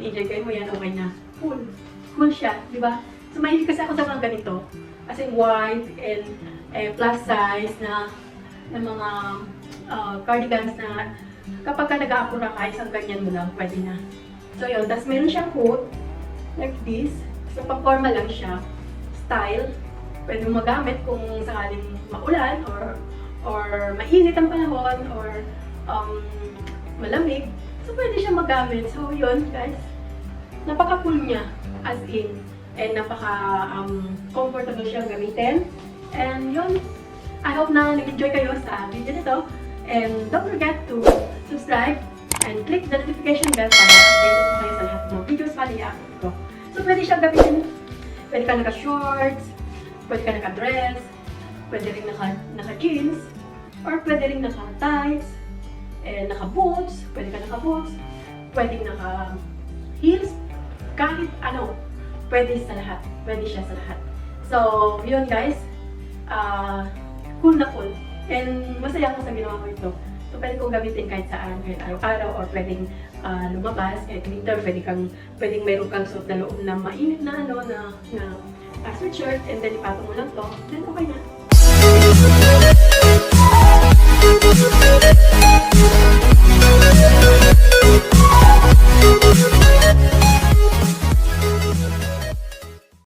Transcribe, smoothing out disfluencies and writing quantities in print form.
in-enjoy mo yan, okay na. Cool. Cool siya, di ba? So, mahilig kasi ako sa mga ganito. As in white and plus size na mga cardigans na kapag ka nag-aapura ka, isang ganyan mo lang, pwede na. So, yun. Tapos, meron siyang coat, like this. So, pang-formal lang siya. Style. Pwede mo magamit kung sakaling maulan or mainit ang panahon or malamig. So, pwede siya magamit. So, yun, guys. Napaka-cool niya. As in. And napaka-comfortable siyang gamitin. And yun. I hope na nag-enjoy kayo sa video nito. And don't forget to subscribe and click the notification bell para updated po kayo sa lahat ng videos pa i-upload ko. So, pwede siyang gamitin. Pwede ka naka-shorts, pwede ka naka-dress, pwede rin naka-jeans, or pwede rin naka-tights, naka-boots, pwede ka naka-boots, pwede naka-heels, kahit ano, pwede sa lahat. Pwede siya sa lahat. So, yun guys, cool na cool. And masaya ako sa ginawa ko ito. So, pwede kong gamitin kahit saan, kahit araw-araw, or pwedeng lumabas, kahit winter, pwedeng mayroon kang suot na loob na mainit na, sweatshirt, and then ipatong mo lang to, then okay na.